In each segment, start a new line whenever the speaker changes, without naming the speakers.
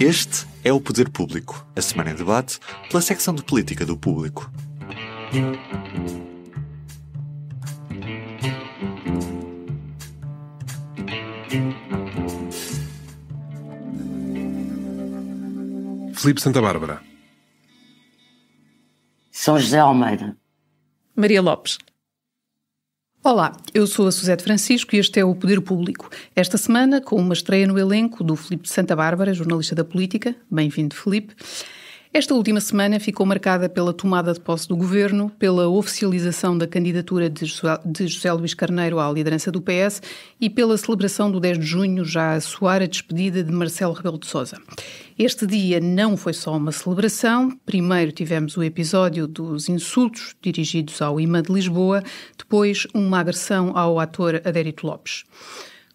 Este é o Poder Público, a semana em debate pela secção de Política do Público.
Filipe Santa Bárbara.
São José Almeida.
Maria Lopes. Olá, eu sou a Suzete Francisco e este é o Poder Público. Esta semana, com uma estreia no elenco do Filipe Santa Bárbara, jornalista da política. Bem-vindo, Filipe. Esta última semana ficou marcada pela tomada de posse do governo, pela oficialização da candidatura de José Luís Carneiro à liderança do PS e pela celebração do 10 de junho, já a soar a despedida de Marcelo Rebelo de Sousa. Este dia não foi só uma celebração. Primeiro tivemos o episódio dos insultos dirigidos ao imã de Lisboa, depois uma agressão ao ator Adérito Lopes.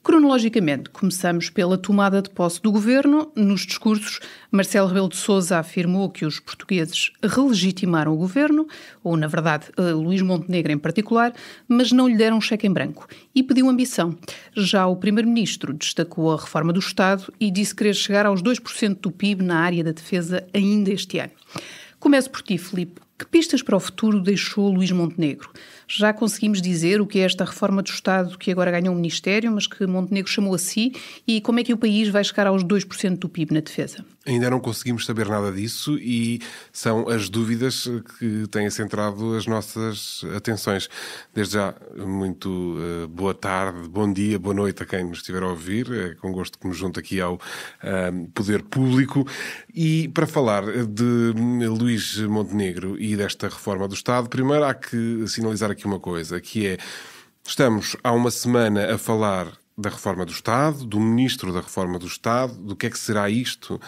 Cronologicamente, começamos pela tomada de posse do governo. Nos discursos, Marcelo Rebelo de Sousa afirmou que os portugueses relegitimaram o governo, ou, na verdade, Luís Montenegro em particular, mas não lhe deram cheque em branco e pediu ambição. Já o primeiro-ministro destacou a reforma do Estado e disse querer chegar aos 2% do PIB na área da defesa ainda este ano. Começo por ti, Filipe. Que pistas para o futuro deixou Luís Montenegro? Já conseguimos dizer o que é esta reforma do Estado que agora ganhou um ministério, mas que Montenegro chamou a si, e como é que o país vai chegar aos 2% do PIB na defesa?
Ainda não conseguimos saber nada disso e são as dúvidas que têm centrado as nossas atenções. Desde já, muito boa tarde, bom dia, boa noite a quem nos estiver a ouvir. É com gosto que nos junto aqui ao Poder Público. E para falar de Luís Montenegro e desta reforma do Estado, primeiro há que sinalizar aqui uma coisa, que é, estamos há uma semana a falar da reforma do Estado, do Ministro da Reforma do Estado, do que é que será isto,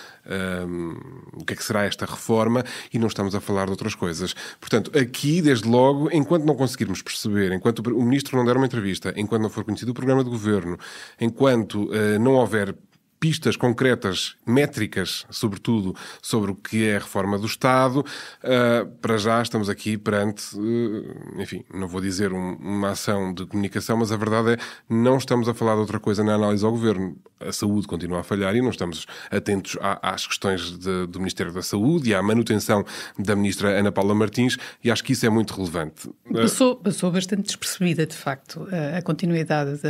o que é que será esta reforma, e não estamos a falar de outras coisas. Portanto, aqui, desde logo, enquanto não conseguirmos perceber, enquanto o Ministro não der uma entrevista, enquanto não for conhecido o programa de governo, enquanto não houver pistas concretas, métricas, sobretudo, sobre o que é a reforma do Estado, para já estamos aqui perante, enfim, não vou dizer uma ação de comunicação, mas a verdade é não estamos a falar de outra coisa na análise ao Governo. A saúde continua a falhar e não estamos atentos às questões do Ministério da Saúde e à manutenção da Ministra Ana Paula Martins, e acho que isso é muito relevante.
Passou bastante despercebida, de facto, a continuidade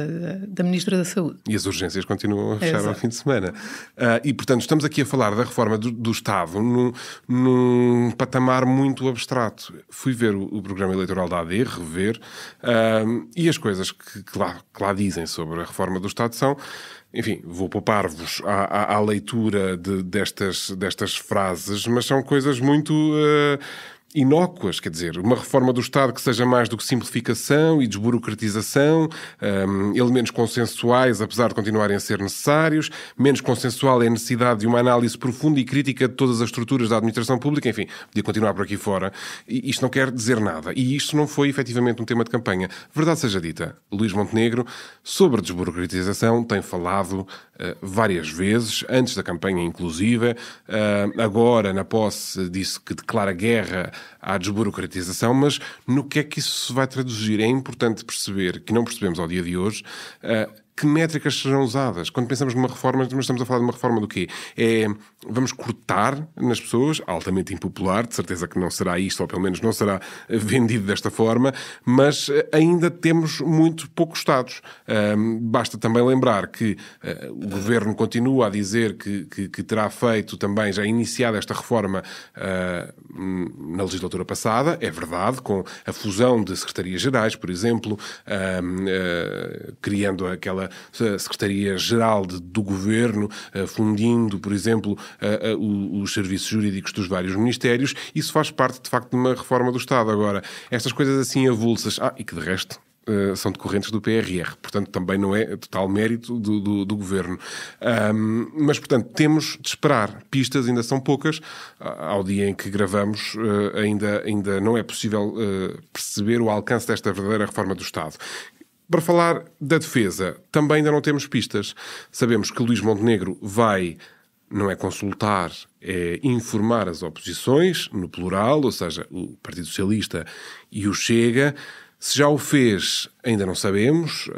da Ministra da Saúde.
E as urgências continuam a fechar ao fim de semana. E, portanto, estamos aqui a falar da reforma do Estado num patamar muito abstrato. Fui ver o programa eleitoral da AD, rever, e as coisas que lá dizem sobre a reforma do Estado são... Enfim, vou poupar-vos à leitura destas frases, mas são coisas muito... inócuas, quer dizer, uma reforma do Estado que seja mais do que simplificação e desburocratização, elementos consensuais, apesar de continuarem a ser necessários, menos consensual é a necessidade de uma análise profunda e crítica de todas as estruturas da administração pública, enfim, podia continuar por aqui fora. E isto não quer dizer nada. E isto não foi efetivamente um tema de campanha. Verdade seja dita, Luís Montenegro, sobre a desburocratização, tem falado várias vezes, antes da campanha inclusive, agora na posse disse que declara guerra à desburocratização, mas no que é que isso se vai traduzir? É importante perceber, que não percebemos ao dia de hoje, que métricas serão usadas. Quando pensamos numa reforma, mas estamos a falar de uma reforma do quê? Vamos cortar nas pessoas, altamente impopular, de certeza que não será isto, ou pelo menos não será vendido desta forma, mas ainda temos muito poucos Estados. Basta também lembrar que o Governo continua a dizer que terá feito também, já iniciado esta reforma na legislatura passada, é verdade, com a fusão de secretarias-gerais, por exemplo, criando aquela Secretaria-Geral do Governo, fundindo, por exemplo, os serviços jurídicos dos vários ministérios. Isso faz parte, de facto, de uma reforma do Estado. Agora, estas coisas assim avulsas, e que de resto são decorrentes do PRR, portanto também não é total mérito do Governo. Mas, portanto, temos de esperar. Pistas ainda são poucas. Ao dia em que gravamos, ainda não é possível perceber o alcance desta verdadeira reforma do Estado. Para falar da defesa, também ainda não temos pistas. Sabemos que Luís Montenegro vai, não é consultar, é informar as oposições, no plural, ou seja, o Partido Socialista e o Chega, Se já o fez, ainda não sabemos,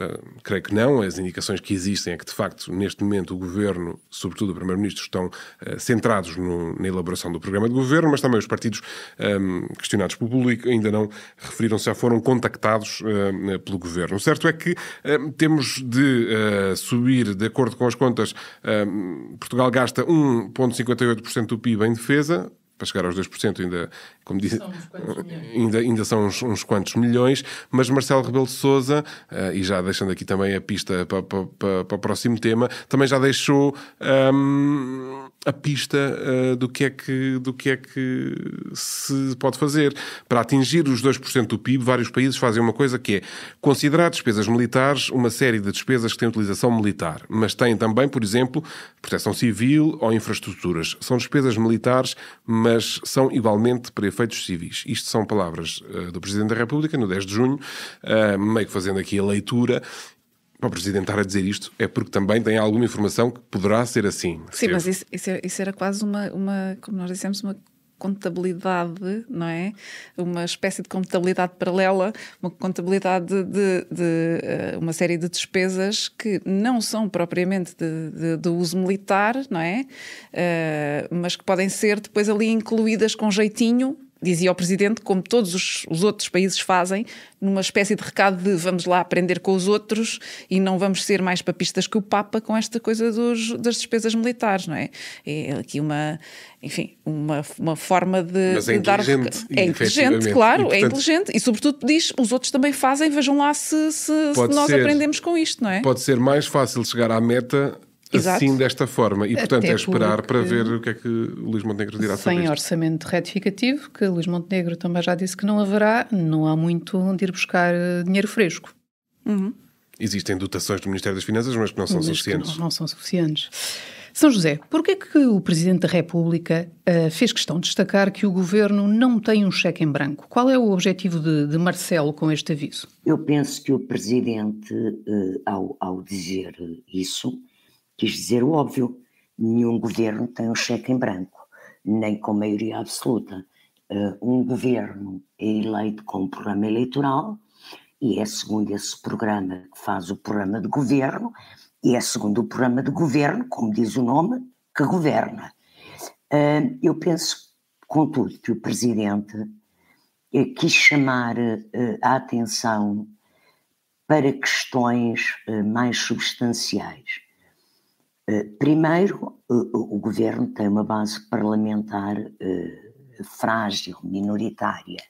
creio que não. As indicações que existem é que, de facto, neste momento o Governo, sobretudo o Primeiro-Ministro, estão centrados na elaboração do programa de governo, mas também os partidos questionados pelo público ainda não referiram-se, já foram contactados pelo Governo. O certo é que temos de subir, de acordo com as contas, Portugal gasta 1,58% do PIB em defesa. Para chegar aos 2%, ainda, como disse, ainda são uns quantos milhões, mas Marcelo Rebelo de Sousa, e já deixando aqui também a pista para o próximo tema, também já deixou a pista do que é que se pode fazer. Para atingir os 2% do PIB, vários países fazem uma coisa que é considerar despesas militares uma série de despesas que têm utilização militar, mas têm também, por exemplo, proteção civil ou infraestruturas. São despesas militares, mas são igualmente para efeitos civis. Isto são palavras do Presidente da República, no 10 de junho, meio que fazendo aqui a leitura. Para o Presidente estar a dizer isto é porque também tem alguma informação que poderá ser assim.
Sim, mas isso era quase uma, como nós dissemos, uma contabilidade, não é? Uma espécie de contabilidade paralela, uma contabilidade de uma série de despesas que não são propriamente de uso militar, não é? Mas que podem ser depois ali incluídas com jeitinho, dizia o Presidente, como todos os outros países fazem, numa espécie de recado de vamos lá aprender com os outros e não vamos ser mais papistas que o Papa com esta coisa das despesas militares, não é? É aqui uma forma de...
Mas é
dar... É inteligente, claro, portanto, é inteligente. E sobretudo diz, os outros também fazem, vejam lá se nós aprendemos com isto, não é?
Pode ser mais fácil chegar à meta...
Exato.
Assim, desta forma. E, portanto,
até
é esperar para ver o que é que Luís Montenegro dirá sobre isto.
Sem orçamento retificativo, que Luís Montenegro também já disse que não haverá, não há muito onde ir buscar dinheiro fresco.
Uhum.
Existem dotações do Ministério das Finanças, mas que não são suficientes.
Não são suficientes. São José, porquê é que o Presidente da República fez questão de destacar que o Governo não tem um cheque em branco? Qual é o objetivo de Marcelo com este aviso?
Eu penso que o Presidente, ao dizer isso, quis dizer o óbvio: nenhum governo tem um cheque em branco, nem com maioria absoluta. Um governo é eleito com um programa eleitoral e é segundo esse programa que faz o programa de governo e é segundo o programa de governo, como diz o nome, que governa. Eu penso, contudo, que o Presidente quis chamar a atenção para questões mais substanciais. Primeiro, o Governo tem uma base parlamentar frágil, minoritária.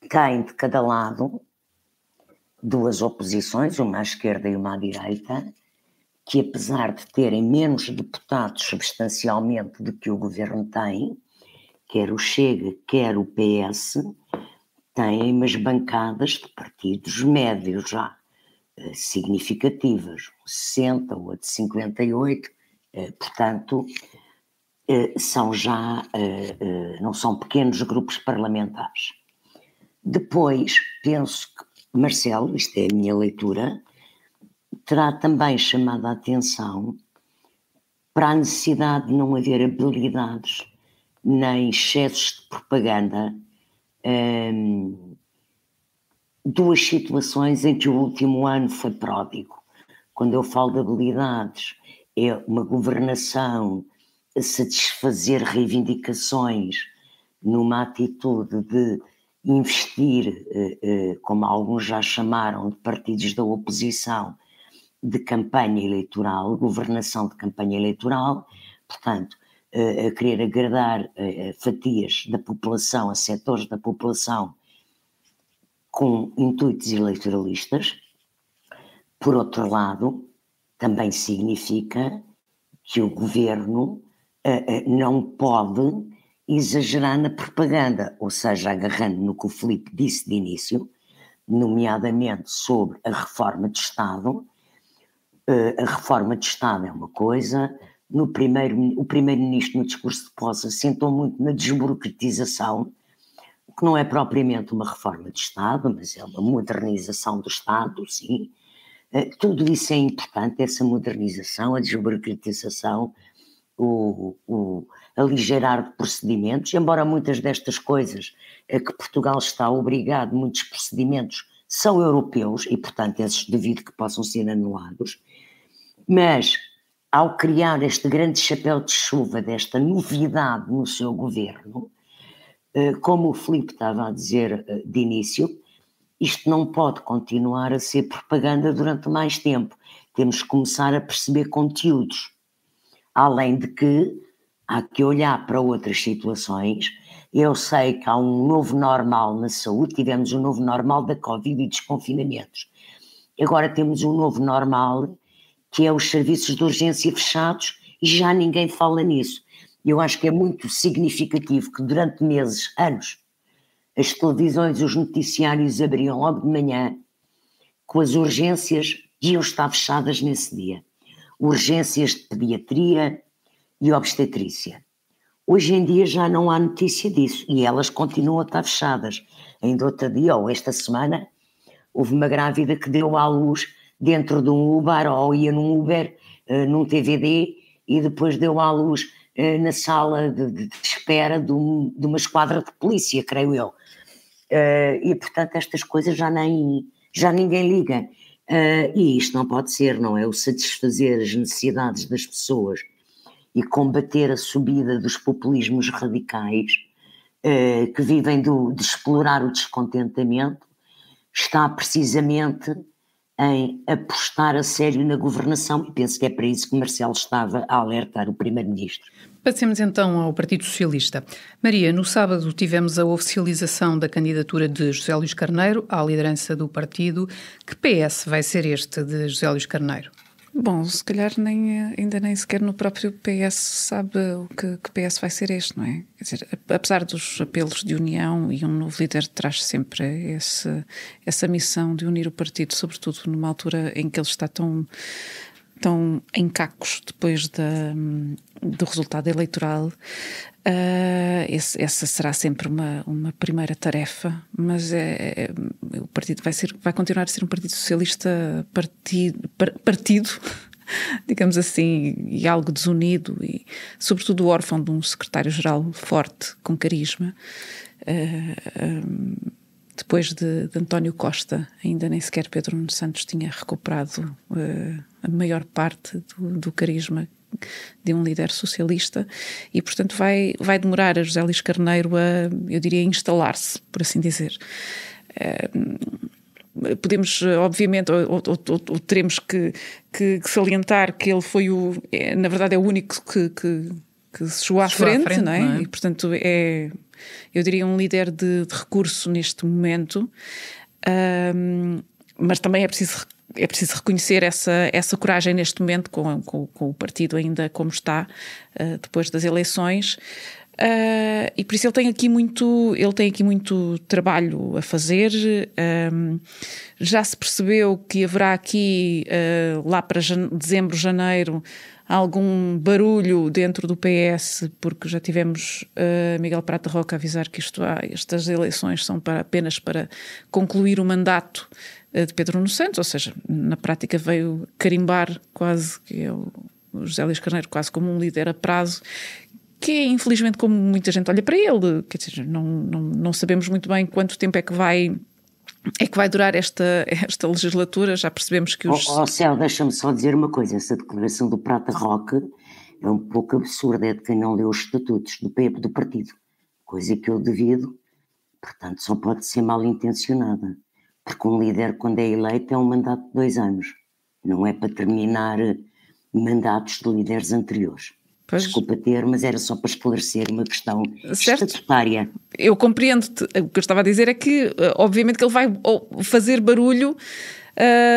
Caem de cada lado duas oposições, uma à esquerda e uma à direita, que apesar de terem menos deputados substancialmente do que o Governo tem, quer o Chega, quer o PS, têm umas bancadas de partidos médios já, significativas, 60 ou de 58, portanto, são já, não são pequenos grupos parlamentares. Depois, penso que Marcelo, isto é a minha leitura, terá também chamado a atenção para a necessidade de não haver habilidades nem excessos de propaganda, duas situações em que o último ano foi pródigo. Quando eu falo de habilidades, é uma governação a satisfazer reivindicações numa atitude de investir, como alguns já chamaram, de partidos da oposição, de campanha eleitoral, governação de campanha eleitoral, portanto, a querer agradar fatias da população, a setores da população, com intuitos eleitoralistas. Por outro lado, também significa que o governo não pode exagerar na propaganda, ou seja, agarrando no que o Filipe disse de início, nomeadamente sobre a reforma de Estado. A reforma de Estado é uma coisa, o Primeiro-Ministro no discurso de posse assentou muito na desburocratização, que não é propriamente uma reforma de Estado, mas é uma modernização do Estado, sim. Tudo isso é importante, essa modernização, a desburocratização, o aligerar de procedimentos, embora muitas destas coisas a que Portugal está obrigado, muitos procedimentos são europeus e, portanto, esses devido que possam ser anulados, mas ao criar este grande chapéu de chuva desta novidade no seu governo, como o Filipe estava a dizer de início, isto não pode continuar a ser propaganda durante mais tempo. Temos que começar a perceber conteúdos. Além de que há que olhar para outras situações. Eu sei que há um novo normal na saúde, tivemos um novo normal da Covid e dos confinamentos. Agora temos um novo normal que é os serviços de urgência fechados e já ninguém fala nisso. Eu acho que é muito significativo que durante meses, anos, as televisões, os noticiários abriam logo de manhã com as urgências que iam estar fechadas nesse dia. Urgências de pediatria e obstetrícia. Hoje em dia já não há notícia disso e elas continuam a estar fechadas. Ainda outro dia, ou esta semana, houve uma grávida que deu à luz dentro de um Uber, ou ia num Uber, num TVD, e depois deu à luz na sala de espera de uma esquadra de polícia, creio eu. E, portanto, estas coisas já ninguém liga. E isto não pode ser, não é? O satisfazer as necessidades das pessoas e combater a subida dos populismos radicais que vivem de explorar o descontentamento, está precisamente em apostar a sério na governação, e penso que é para isso que Marcelo estava a alertar o Primeiro-Ministro.
Passemos então ao Partido Socialista. Maria, no sábado tivemos a oficialização da candidatura de José Luís Carneiro à liderança do partido. Que PS vai ser este de José Luís Carneiro?
Bom, se calhar ainda nem sequer no próprio PS sabe o que PS vai ser este, não é? Quer dizer, apesar dos apelos de união, e um novo líder traz sempre essa missão de unir o partido, sobretudo numa altura em que ele está tão em cacos depois do resultado eleitoral, essa será sempre uma primeira tarefa, mas o partido vai continuar a ser um partido socialista partido, digamos assim, e algo desunido, e sobretudo órfão de um secretário-geral forte, com carisma. Depois de António Costa, ainda nem sequer Pedro Nuno Santos tinha recuperado a maior parte do carisma de um líder socialista, e portanto vai demorar a José Luís Carneiro eu diria, instalar-se, por assim dizer. Podemos, obviamente, ou teremos que salientar que ele foi na verdade é o único que se chegou à frente, não é? E portanto eu diria um líder de recurso neste momento, mas também é preciso reconhecer essa coragem neste momento com o partido ainda como está, depois das eleições, e por isso ele tem aqui muito trabalho a fazer. Já se percebeu que haverá aqui lá para dezembro, janeiro, algum barulho dentro do PS, porque já tivemos Miguel Prata Roca avisar que estas eleições são apenas para concluir o mandato de Pedro Nuno Santos, ou seja, na prática veio carimbar quase que é o José Luís Carneiro quase como um líder a prazo, que é infelizmente como muita gente olha para ele, quer dizer, não sabemos muito bem quanto tempo é que vai durar esta legislatura. Já percebemos que
Céu, deixa-me só dizer uma coisa, essa declaração do Prata Roca é um pouco absurda, é de quem não leu os estatutos do partido, coisa que eu devido, portanto só pode ser mal intencionada, porque um líder quando é eleito é um mandato de 2 anos, não é para terminar mandatos de líderes anteriores. Pois. Desculpa mas era só para esclarecer uma questão estatutária.
Eu compreendo-te. O que eu estava a dizer é que, obviamente, que ele vai fazer barulho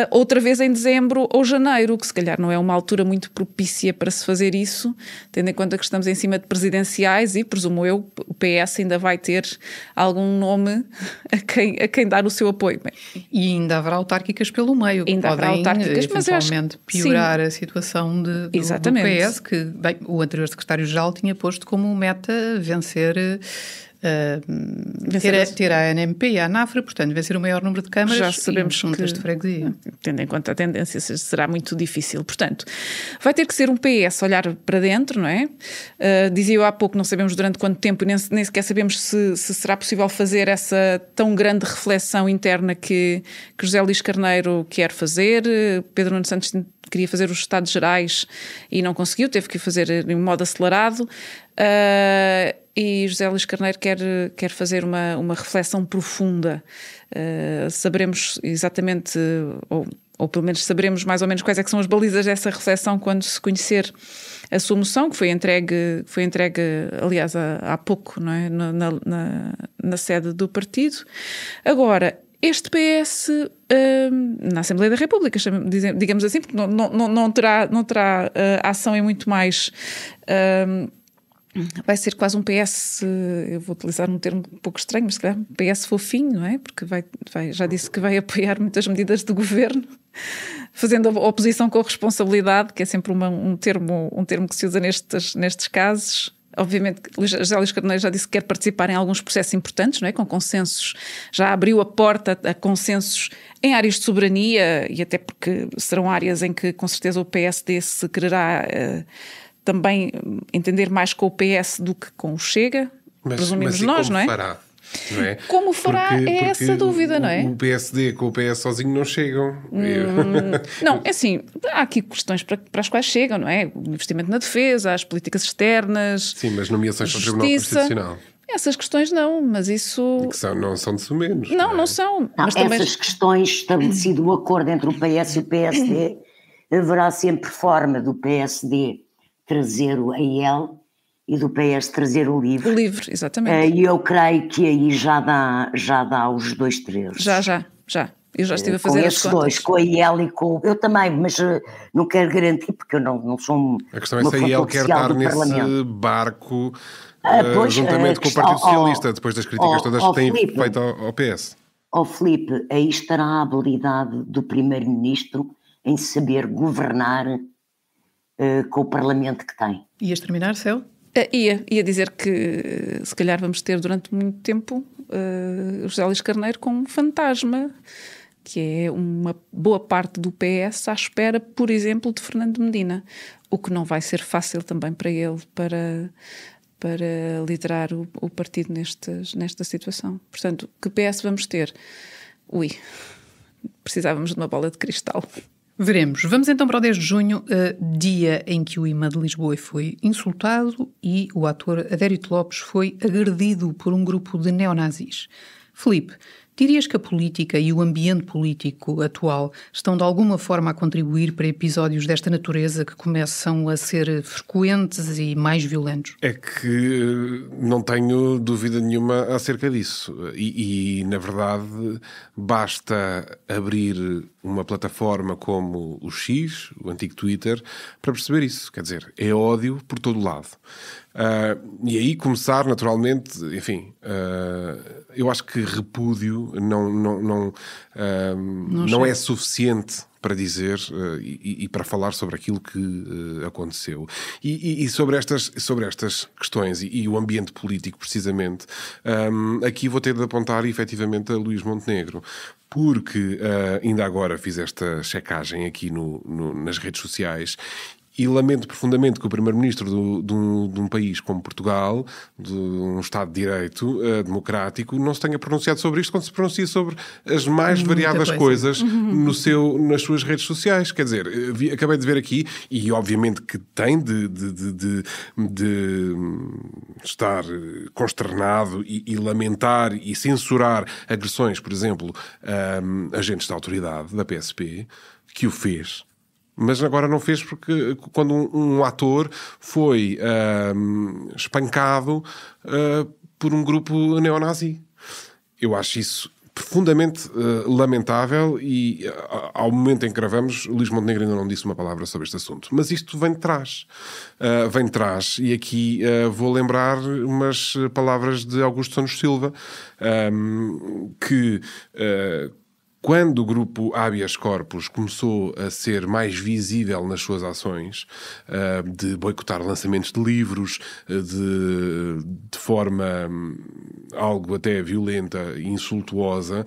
outra vez em dezembro ou janeiro, que se calhar não é uma altura muito propícia para se fazer isso, tendo em conta que estamos em cima de presidenciais e, presumo eu, o PS ainda vai ter algum nome a quem dar o seu apoio. Bem,
e ainda haverá autárquicas pelo meio, que podem eventualmente piorar a situação do PS, que bem, o anterior secretário-geral tinha posto como meta vencer ter a ANMP e a ANAFRA, portanto, vencer o maior número de câmaras.
Já sabemos
e juntas de freguesia.
Tendo em conta a tendência, será muito difícil. Portanto, vai ter que ser um PS olhar para dentro, não é? Dizia eu há pouco, não sabemos durante quanto tempo, nem sequer sabemos se será possível fazer essa tão grande reflexão interna que José Luís Carneiro quer fazer. Pedro Nuno Santos queria fazer os Estados Gerais e não conseguiu, teve que fazer em modo acelerado. E José Luís Carneiro quer fazer uma reflexão profunda. Saberemos exatamente, ou pelo menos saberemos mais ou menos quais é que são as balizas dessa reflexão quando se conhecer a sua moção, que foi entregue aliás, há pouco, não é? na sede do partido. Agora, este PS, na Assembleia da República, digamos assim, porque não terá ação em muito mais... vai ser quase um PS, eu vou utilizar um termo um pouco estranho, mas se calhar um PS fofinho, não é? Porque já disse que vai apoiar muitas medidas do governo, fazendo a oposição com responsabilidade, que é sempre um termo que se usa nestes casos. Obviamente, José Luís Carneiro já disse que quer participar em alguns processos importantes, não é? Com consensos, já abriu a porta a consensos em áreas de soberania, e até porque serão áreas em que com certeza o PSD se quererá também entender mais com o PS do que com o Chega, presumimos nós, não é?
Fará? Não é?
Como fará porque essa dúvida, não é?
O PSD com o PS sozinho não chegam.
Não, é assim, há aqui questões para as quais chegam, não é? O investimento na defesa, as políticas externas...
Sim, mas nomeações para o Tribunal Constitucional.
Essas questões não, mas isso...
Não são de sumenos.
Não são. Mas também...
Essas questões, estabelecido o acordo entre o PS e o PSD, haverá sempre forma do PSD trazer o AL e do PS trazer o LIVRE.
O LIVRE, exatamente.
E eu creio que aí já dá os 2 terços.
Já. Eu já estive a fazer as contas.
Com esses dois, com a IEL e com... Eu também, mas não quero garantir, porque eu não sou
a questão é se a IEL quer estar nesse barco juntamente com o Partido Socialista, depois das críticas todas que têm feito ao PS.
Filipe, aí estará a habilidade do Primeiro-Ministro em saber governar com o Parlamento que tem.
Ias terminar, Céu?
Ia dizer que se calhar vamos ter durante muito tempo José Luís Carneiro com um fantasma, que é uma boa parte do PS à espera, por exemplo, de Fernando Medina, o que não vai ser fácil também para ele para liderar o partido nesta situação. Portanto, que PS vamos ter? Precisávamos de uma bola de cristal.
Veremos. Vamos então para o 10 de junho, dia em que o imã de Lisboa foi insultado e o ator Adérito Lopes foi agredido por um grupo de neonazis. Filipe, dirias que a política e o ambiente político atual estão de alguma forma a contribuir para episódios desta natureza que começam a ser frequentes e mais violentos?
É que não tenho dúvida nenhuma acerca disso. E na verdade, basta abrir uma plataforma como o X, o antigo Twitter, para perceber isso. Quer dizer, é ódio por todo lado. E aí começar, naturalmente, enfim, eu acho que repúdio não é suficiente para dizer e para falar sobre aquilo que aconteceu. E sobre estas questões e o ambiente político, precisamente, aqui vou ter de apontar efetivamente a Luís Montenegro, porque ainda agora fiz esta checagem aqui nas redes sociais. E lamento profundamente que o primeiro-ministro de um país como Portugal, de um Estado de Direito democrático, não se tenha pronunciado sobre isto quando se pronuncia sobre as mais variadas coisas nas suas redes sociais. Quer dizer, acabei de ver aqui, e obviamente que tem de estar consternado e lamentar e censurar agressões, por exemplo, agentes da autoridade, da PSP, que o fez. Mas agora não fez porque quando um ator foi espancado por um grupo neonazi. Eu acho isso profundamente lamentável e ao momento em que gravamos, Luís Montenegro ainda não disse uma palavra sobre este assunto. Mas isto vem de trás. E aqui vou lembrar umas palavras de Augusto Santos Silva, que quando o grupo Habeas Corpus começou a ser mais visível nas suas ações, de boicotar lançamentos de livros, de forma algo até violenta e insultuosa,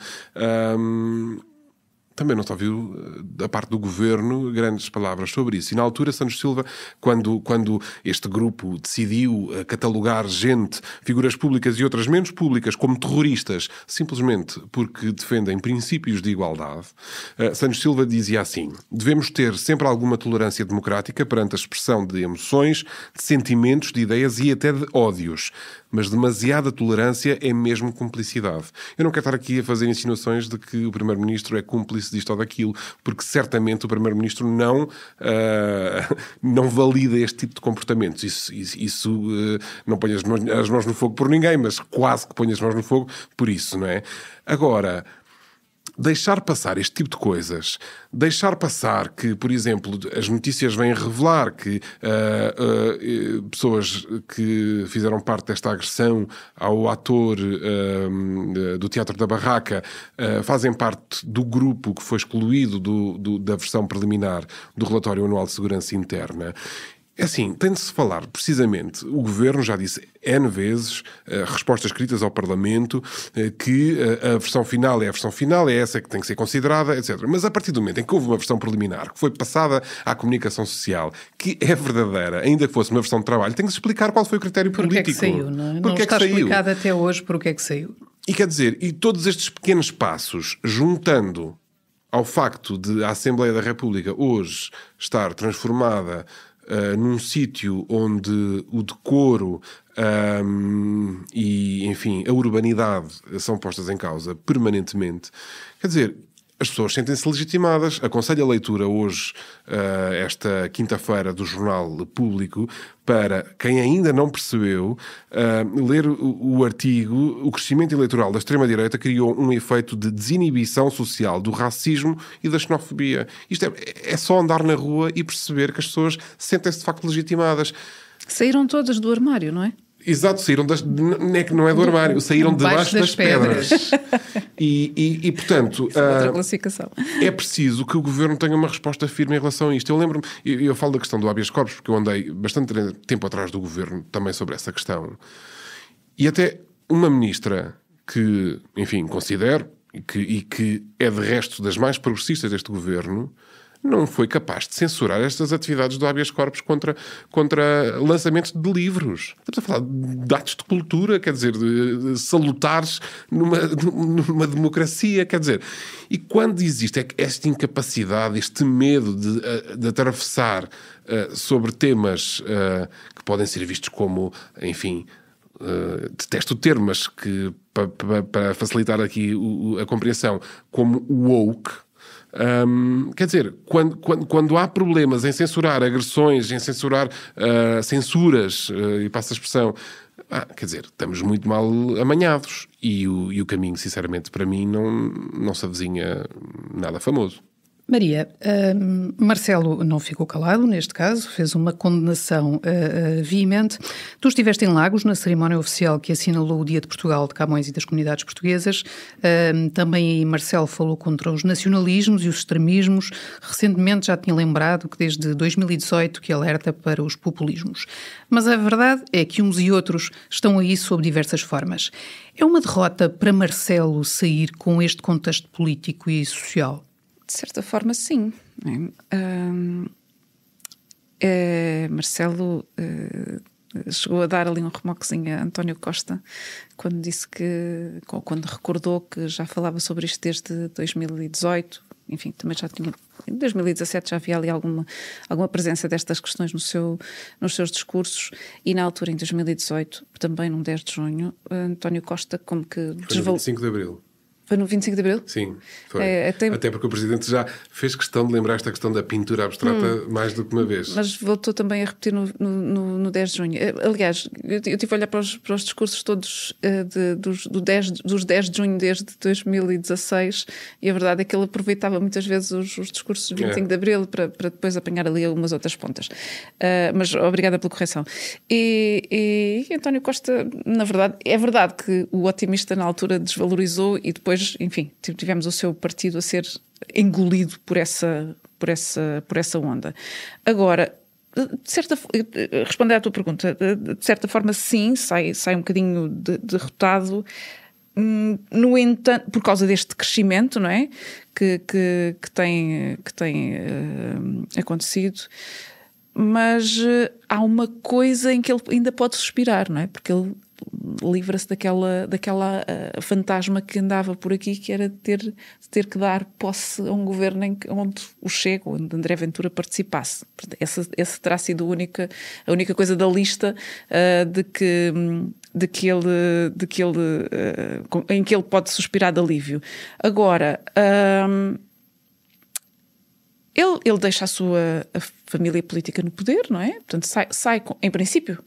também não se ouviu da parte do governo grandes palavras sobre isso. E na altura, Santos Silva, quando este grupo decidiu catalogar gente, figuras públicas e outras menos públicas, como terroristas, simplesmente porque defendem princípios de igualdade, Santos Silva dizia assim: devemos ter sempre alguma tolerância democrática perante a expressão de emoções, de sentimentos, de ideias e até de ódios. Mas demasiada tolerância é mesmo cumplicidade. Eu não quero estar aqui a fazer insinuações de que o Primeiro-Ministro é cúmplice disto ou daquilo, porque certamente o Primeiro-Ministro não valida este tipo de comportamentos. Isso não põe as mãos no fogo por ninguém, mas quase que põe as mãos no fogo por isso, não é? Agora, deixar passar este tipo de coisas, deixar passar que, por exemplo, as notícias vêm revelar que pessoas que fizeram parte desta agressão ao ator do Teatro da Barraca fazem parte do grupo que foi excluído da versão preliminar do Relatório Anual de Segurança Interna. É assim, tem de se falar precisamente, o Governo já disse N vezes, respostas escritas ao Parlamento, que a versão final é a versão final, é essa que tem que ser considerada, etc. Mas a partir do momento em que houve uma versão preliminar, que foi passada à comunicação social, que é verdadeira, ainda que fosse uma versão de trabalho, tem que se explicar qual foi o critério político.
Porque é que saiu, não é? Não está explicado até hoje porque é que saiu.
E quer dizer, e todos estes pequenos passos, juntando ao facto de a Assembleia da República hoje estar transformada num sítio onde o decoro e, enfim, a urbanidade são postas em causa permanentemente. Quer dizer, as pessoas sentem-se legitimadas. Aconselho a leitura hoje, esta quinta-feira, do Jornal Público, para quem ainda não percebeu, ler o artigo. O crescimento eleitoral da extrema-direita criou um efeito de desinibição social do racismo e da xenofobia. Isto é só andar na rua e perceber que as pessoas sentem-se de facto legitimadas.
Saíram todas do armário, não é?
Exato, saíram não é do armário, saíram debaixo das pedras. E portanto,
outra classificação.
É preciso que o Governo tenha uma resposta firme em relação a isto. Eu lembro-me, eu falo da questão do habeas corpus, porque eu andei bastante tempo atrás do Governo também sobre essa questão. E até uma ministra que, enfim, considero, e que é de resto das mais progressistas deste Governo, não foi capaz de censurar estas atividades do habeas corpus contra lançamentos de livros. Estamos a falar de atos de cultura, quer dizer, de salutares numa democracia, quer dizer. E quando existe esta incapacidade, este medo de atravessar sobre temas que podem ser vistos como, enfim, detesto o termo, mas que para facilitar aqui a compreensão, como woke. Quer dizer, quando há problemas em censurar agressões, em censurar censuras, e passa a expressão, quer dizer, estamos muito mal amanhados. E o caminho, sinceramente, para mim, não se avizinha nada famoso.
Maria, Marcelo não ficou calado neste caso, fez uma condenação veemente. Tu estiveste em Lagos na cerimónia oficial que assinalou o Dia de Portugal, de Camões e das comunidades portuguesas. Também aí Marcelo falou contra os nacionalismos e os extremismos. Recentemente já tinha lembrado que desde 2018 que alerta para os populismos. Mas a verdade é que uns e outros estão aí sob diversas formas. É uma derrota para Marcelo sair com este contexto político e social?
De certa forma, sim. Marcelo chegou a dar ali um remoquezinho a António Costa quando disse quando recordou que já falava sobre isto desde 2018. Enfim, também já tinha, em 2017 já havia ali alguma presença destas questões nos seus discursos, e na altura, em 2018, também num 10 de junho, António Costa como que...
Foi no 25 de Abril.
Foi no 25 de Abril?
Sim, foi. Até porque o Presidente já fez questão de lembrar esta questão da pintura abstrata mais do que uma vez.
Mas voltou também a repetir no 10 de junho. Aliás, eu tive a olhar para os discursos todos dos 10 de junho desde 2016, e a verdade é que ele aproveitava muitas vezes os discursos do 25 de Abril para depois apanhar ali algumas outras pontas. Mas obrigada pela correção. E António Costa, na verdade, é verdade que o otimista na altura desvalorizou e depois depois, enfim, tivemos o seu partido a ser engolido por essa onda. Agora, responder à tua pergunta, de certa forma sim, sai um bocadinho derrotado, no entanto, por causa deste crescimento, não é? Que tem acontecido, mas há uma coisa em que ele ainda pode suspirar, não é? Porque ele livra-se daquela fantasma que andava por aqui, que era ter que dar posse a um governo onde o Chega, onde André Ventura participasse. Essa terá sido a única coisa da lista em que ele pode suspirar de alívio. Agora, ele deixa a família política no poder, não é? Portanto, sai em princípio,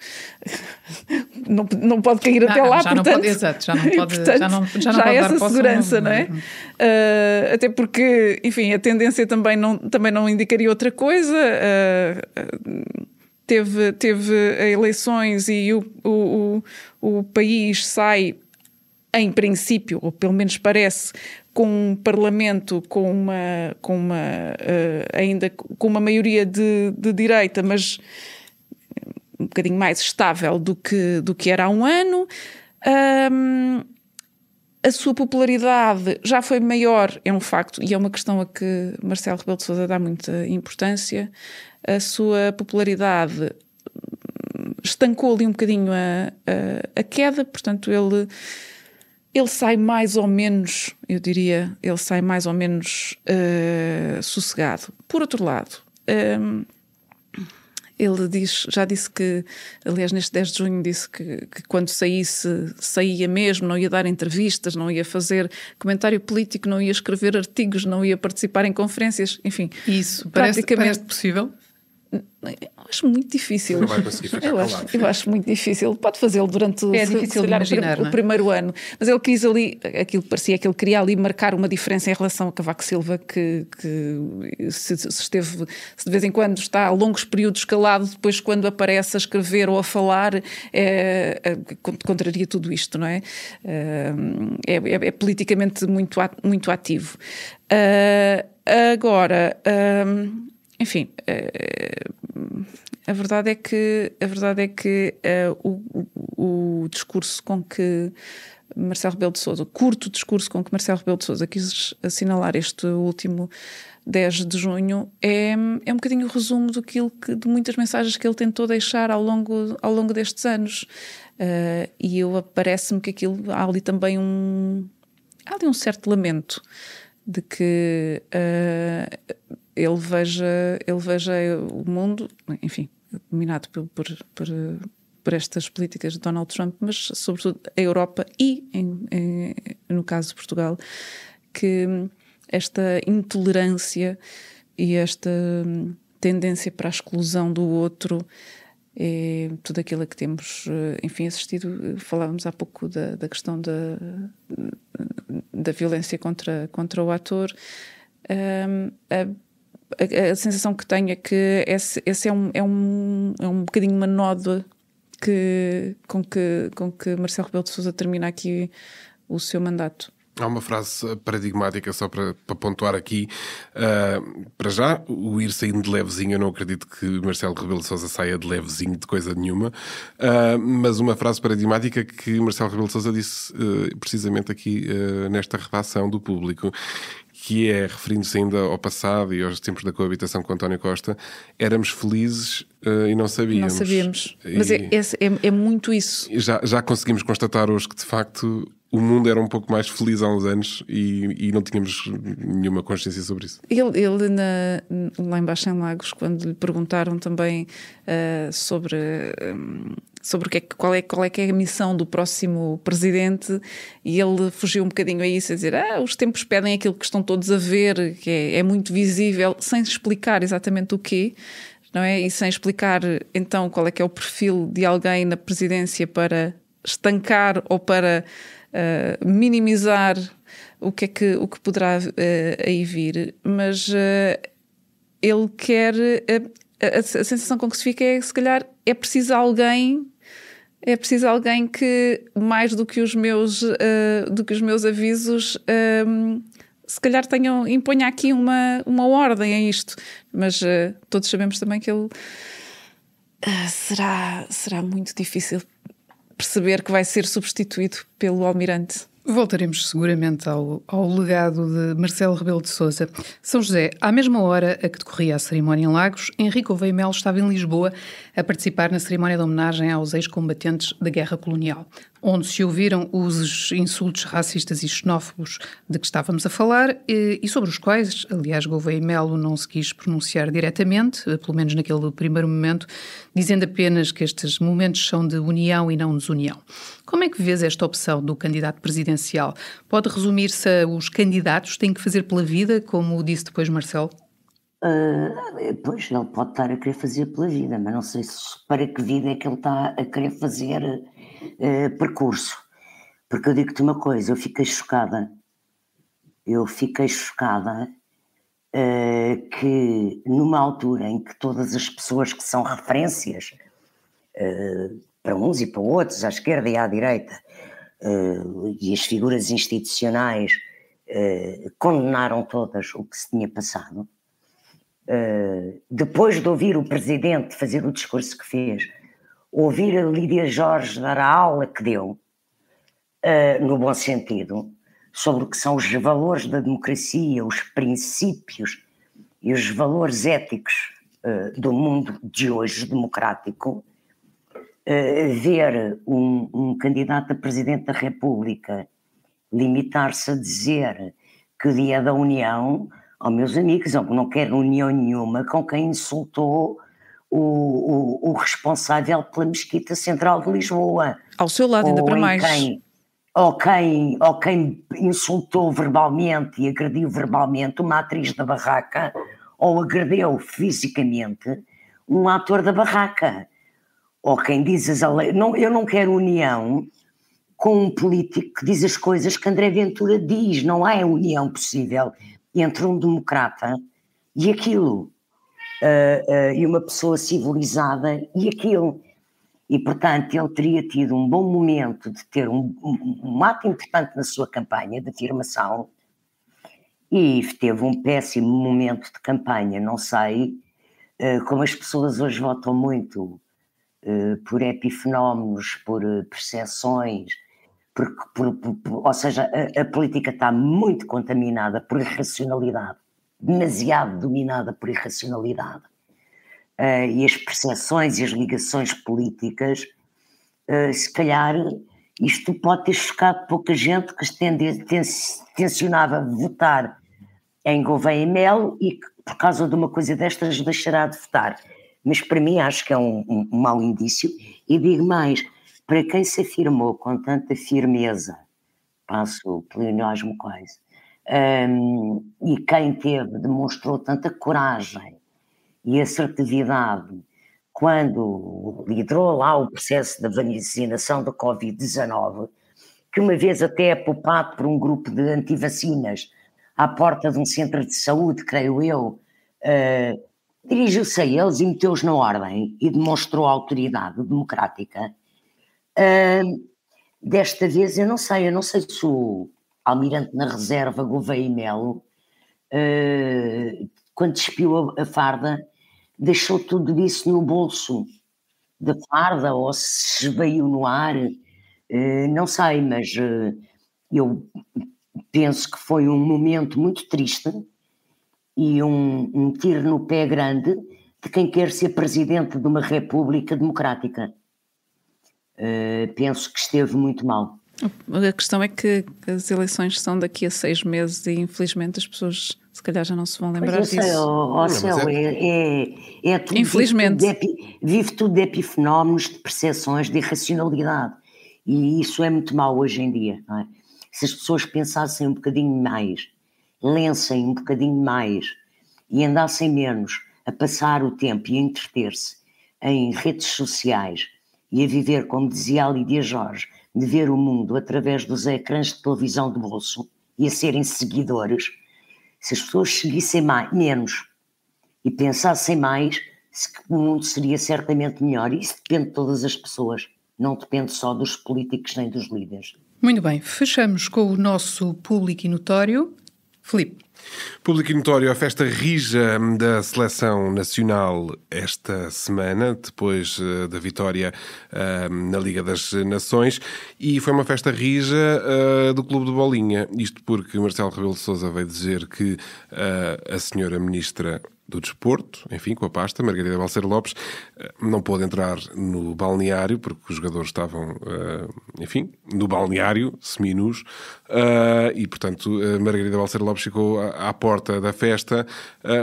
não pode cair até lá,
já
portanto,
não pode, exato, já não pode,
portanto,
já não
já
pode
há
dar
essa
posse
segurança, não é? Até porque, enfim, a tendência também não indicaria outra coisa. Teve eleições e o país sai, em princípio, ou pelo menos parece, com um parlamento ainda com uma maioria de direita, mas um bocadinho mais estável do que era há um ano. A sua popularidade já foi maior, é um facto, e é uma questão a que Marcelo Rebelo de Sousa dá muita importância. A sua popularidade estancou ali um bocadinho a queda, portanto ele sai mais ou menos, eu diria, sossegado. Por outro lado, ele já disse que, aliás, neste 10 de junho, disse que quando saía mesmo, não ia dar entrevistas, não ia fazer comentário político, não ia escrever artigos, não ia participar em conferências, enfim.
Isso, parece possível?
Eu acho muito difícil.
Não vai conseguir ficar calado.
Eu acho muito difícil. Pode fazê-lo durante
difícil de imaginar,
o primeiro ano. Mas ele quis ali, parecia que ele queria ali marcar uma diferença em relação a Cavaco Silva, que se de vez em quando está a longos períodos calado, depois quando aparece a escrever ou a falar, contraria tudo isto, não é? É politicamente muito ativo. Agora... enfim, a verdade é que o discurso com que Marcelo Rebelo de Sousa, o curto discurso com que Marcelo Rebelo de Sousa quis assinalar este último 10 de junho é um bocadinho o resumo de muitas mensagens que ele tentou deixar ao longo destes anos. E parece-me que há ali também um certo lamento de que ele veja o mundo, enfim, dominado por estas políticas de Donald Trump, mas sobretudo a Europa e, no caso de Portugal, que esta intolerância e esta tendência para a exclusão do outro é tudo aquilo a que temos, enfim, assistido. Falávamos há pouco da questão da violência contra o ator. A sensação que tenho é que esse é um bocadinho uma nódoa com que Marcelo Rebelo de Sousa termina aqui o seu mandato.
Há uma frase paradigmática, só para pontuar aqui. Para já, o ir saindo de levezinho, eu não acredito que Marcelo Rebelo de Sousa saia de levezinho de coisa nenhuma. Mas uma frase paradigmática que Marcelo Rebelo de Sousa disse precisamente aqui nesta redação do Público, que é, referindo-se ainda ao passado e aos tempos da coabitação com António Costa, éramos felizes e não sabíamos.
Não sabíamos. Mas é muito isso.
Já conseguimos constatar hoje que, de facto, o mundo era um pouco mais feliz há uns anos e não tínhamos nenhuma consciência sobre isso.
Ele lá embaixo em Lagos, quando lhe perguntaram também sobre qual é que é a missão do próximo presidente, e ele fugiu um bocadinho a isso, a dizer os tempos pedem aquilo que estão todos a ver, que é muito visível, sem explicar exatamente o quê, não é? E sem explicar então qual é que é o perfil de alguém na presidência para estancar ou para minimizar o que poderá aí vir. Mas ele quer... A sensação com que se fica é que, se calhar, é preciso alguém é preciso alguém que, mais do que os meus avisos, se calhar imponha aqui uma ordem a isto. Mas todos sabemos também que ele será muito difícil perceber que vai ser substituído pelo Almirante.
Voltaremos seguramente ao legado de Marcelo Rebelo de Sousa. São José, à mesma hora a que decorria a cerimónia em Lagos, Henrique Gouveia Melo estava em Lisboa a participar na cerimónia de homenagem aos ex-combatentes da Guerra Colonial, onde se ouviram os insultos racistas e xenófobos de que estávamos a falar e sobre os quais, aliás, Gouveia Melo não se quis pronunciar diretamente, pelo menos naquele primeiro momento, dizendo apenas que estes momentos são de união e não desunião. Como é que vês esta opção do candidato presidencial? Pode resumir-se a os candidatos têm que fazer pela vida, como disse depois Marcelo?
Pois, ele pode estar a querer fazer pela vida, mas não sei para que vida é que ele está a querer fazer percurso. Porque eu digo-te uma coisa, eu fiquei chocada que numa altura em que todas as pessoas que são referências para uns e para outros, à esquerda e à direita, e as figuras institucionais condenaram todas o que se tinha passado, depois de ouvir o Presidente fazer o discurso que fez, ouvir a Lídia Jorge dar a aula que deu, no bom sentido, sobre o que são os valores da democracia, os princípios e os valores éticos do mundo de hoje democrático, ver um candidato a Presidente da República limitar-se a dizer que o Dia da União, meus amigos, eu não quero união nenhuma com quem insultou o responsável pela Mesquita Central de Lisboa.
Ao seu lado, ainda para mais.
Ou quem insultou verbalmente e agrediu verbalmente uma atriz da barraca, ou agrediu fisicamente um ator da barraca. Ou quem diz eu não quero união com um político que diz as coisas que André Ventura diz. Não há união possível entre um democrata e aquilo, e uma pessoa civilizada e aquilo. E, portanto, ele teria tido um bom momento de ter um ato importante na sua campanha de afirmação e teve um péssimo momento de campanha. Não sei como as pessoas hoje votam muito por epifenómenos, por percepções, ou seja, a política está muito contaminada por irracionalidade, demasiado dominada por irracionalidade. E as percepções e as ligações políticas, se calhar isto pode ter chocado pouca gente que tencionava votar em Gouveia Melo e que por causa de uma coisa destas deixará de votar. Mas para mim acho que é um mau indício, e digo mais, para quem se afirmou com tanta firmeza, passo o pleonasmo quase, e quem demonstrou tanta coragem e assertividade quando liderou lá o processo da vacinação da Covid-19, que uma vez até é poupado por um grupo de antivacinas à porta de um centro de saúde, creio eu, dirigiu-se a eles e meteu-os na ordem e demonstrou autoridade democrática. Desta vez eu não sei se o almirante na reserva Gouveia Melo, quando despiu a farda, deixou tudo isso no bolso da farda ou se esvaiu no ar, não sei, mas eu penso que foi um momento muito triste e um tiro no pé grande de quem quer ser presidente de uma república democrática. Penso que esteve muito mal.
A questão é que as eleições são daqui a 6 meses e infelizmente as pessoas se calhar já não se vão lembrar disso.
É tudo,
infelizmente.
Vive tudo de epifenómenos, de percepções, de irracionalidade, e isso é muito mau hoje em dia, não é? Se as pessoas pensassem um bocadinho mais, lessem um bocadinho mais e andassem menos a passar o tempo e a entreter-se em redes sociais e a viver, como dizia a Lídia Jorge, de ver o mundo através dos ecrãs de televisão de bolso e a serem seguidores, se as pessoas seguissem menos e pensassem mais, o mundo seria certamente melhor. Isso depende de todas as pessoas. não depende só dos políticos nem dos líderes.
Muito bem, fechamos com o nosso público e notório. Filipe.
Público e notório, a festa rija da Seleção Nacional esta semana, depois da vitória na Liga das Nações, e foi uma festa rija do Clube de Bolinha. Isto porque Marcelo Rebelo de Sousa veio dizer que a senhora Ministra do Desporto, enfim, com a pasta, Margarida Balseiro Lopes, não pôde entrar no balneário, porque os jogadores estavam, enfim, no balneário, seminus, e, portanto, Margarida Balseiro Lopes ficou à porta da festa,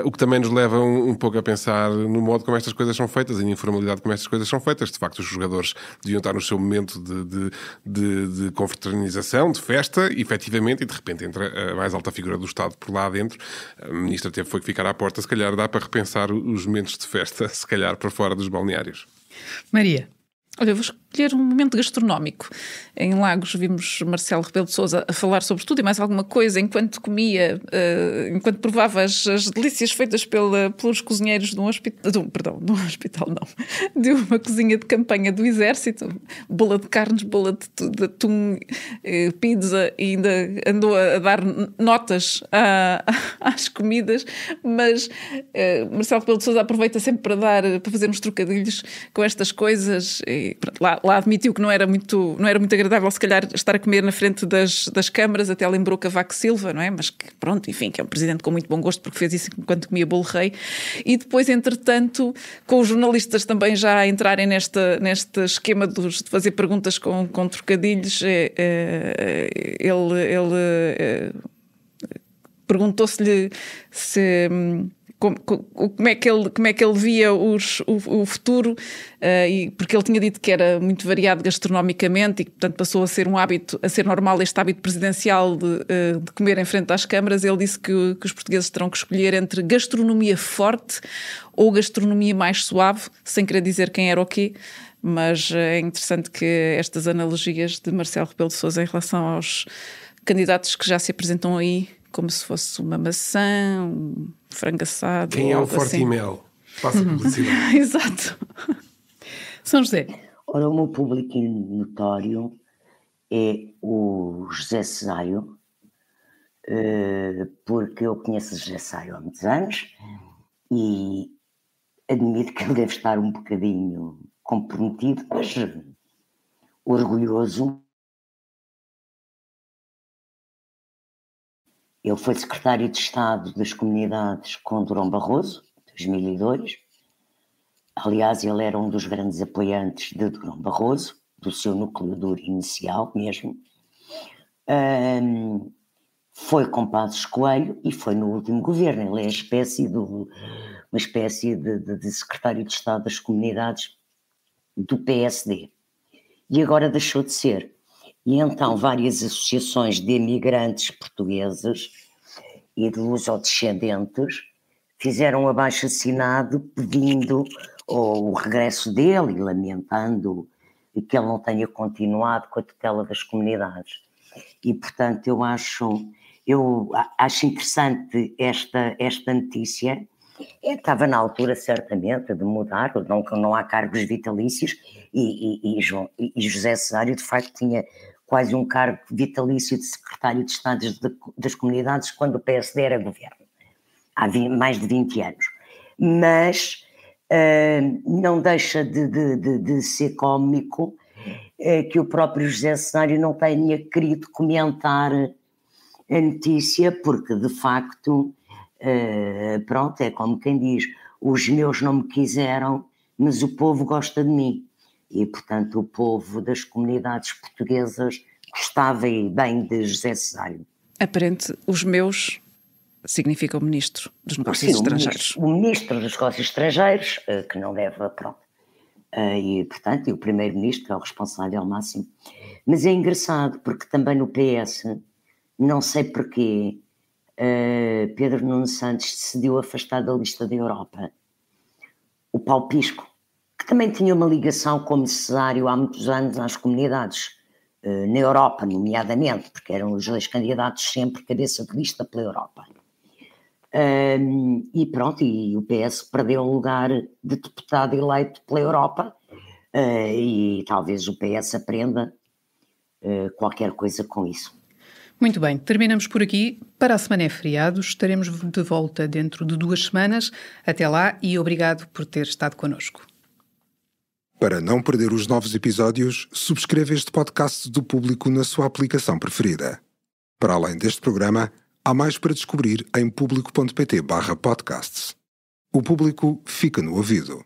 o que também nos leva um pouco a pensar no modo como estas coisas são feitas e na informalidade como estas coisas são feitas. De facto, os jogadores deviam estar no seu momento de confraternização, de festa, efetivamente, e de repente entra a mais alta figura do Estado por lá dentro. A ministra foi ficar à porta, se calhar dá para repensar os momentos de festa, se calhar para fora dos balneários.
Maria.
Olha, eu vou escolher um momento gastronómico. Em Lagos vimos Marcelo Rebelo de Sousa a falar sobre tudo e mais alguma coisa enquanto comia, enquanto provava as delícias feitas pelos cozinheiros de um hospital, de uma cozinha de campanha do Exército, bola de carnes, bola de atum, pizza, e ainda andou a dar notas às comidas, mas Marcelo Rebelo de Sousa aproveita sempre para fazer uns trocadilhos com estas coisas. E, pronto, lá admitiu que não era muito agradável, se calhar, estar a comer na frente das câmaras, até lembrou Cavaco Silva, não é? Mas que, pronto, enfim, que é um presidente com muito bom gosto, porque fez isso enquanto comia bolo rei. E depois, entretanto, com os jornalistas também já a entrarem neste esquema de fazer perguntas com trocadilhos, ele perguntou-se-lhe como é que ele via o futuro, e porque ele tinha dito que era muito variado gastronomicamente e que, portanto, passou a ser a ser normal este hábito presidencial de comer em frente às câmaras. Ele disse que os portugueses terão que escolher entre gastronomia forte ou gastronomia mais suave, sem querer dizer quem era o quê. Mas é interessante que estas analogias de Marcelo Rebelo de Sousa em relação aos candidatos que já se apresentam aí, como se fosse uma maçã, um frango assado.
Quem é o Forte
assim.
e Mel? Faça publicidade.
Exato.
São José.
Ora, o meu público notório é o José Cesário, porque eu conheço o José Cesário há muitos anos e admito que ele deve estar um bocadinho comprometido, mas orgulhoso. Ele foi secretário de Estado das Comunidades com Durão Barroso, em 2002. Aliás, ele era um dos grandes apoiantes de Durão Barroso, do seu núcleo duro inicial mesmo. Foi com Passos Coelho e foi no último governo. Ele é uma espécie de secretário de Estado das Comunidades do PSD. E agora deixou de ser. E então várias associações de imigrantes portugueses e de lusodescendentes fizeram um abaixo-assinado pedindo o regresso dele e lamentando que ele não tenha continuado com a tutela das comunidades. E, portanto, eu acho interessante esta notícia. Estava na altura, certamente, de mudar, não há cargos vitalícios, e José Cesário, de facto, tinha quase um cargo vitalício de secretário de Estado das Comunidades quando o PSD era governo, há mais de 20 anos. Mas não deixa de ser cómico que o próprio José Cesário não tenha querido comentar a notícia, porque, de facto, pronto, é como quem diz, os meus não me quiseram, mas o povo gosta de mim. E, portanto, o povo das comunidades portuguesas gostava e bem de José Cesário.
Aparente, os meus significa o Ministro dos Negócios Estrangeiros.
O Ministro dos Negócios Estrangeiros, que não deve, pronto. E, portanto, e o Primeiro-Ministro, que é o responsável máximo. Mas é engraçado, porque também no PS, não sei porquê, Pedro Nuno Santos decidiu afastar da lista da Europa o Paulo Pisco, que também tinha uma ligação como Cesário há muitos anos às comunidades, na Europa, nomeadamente, porque eram os dois candidatos sempre cabeça de lista pela Europa. E pronto, e o PS perdeu o lugar de deputado eleito pela Europa, e talvez o PS aprenda qualquer coisa com isso.
Muito bem, terminamos por aqui. Para a semana é feriado, estaremos de volta dentro de 2 semanas. Até lá e obrigado por ter estado connosco.
Para não perder os novos episódios, subscreva este podcast do Público na sua aplicação preferida. Para além deste programa, há mais para descobrir em público.pt/podcasts. O Público fica no ouvido.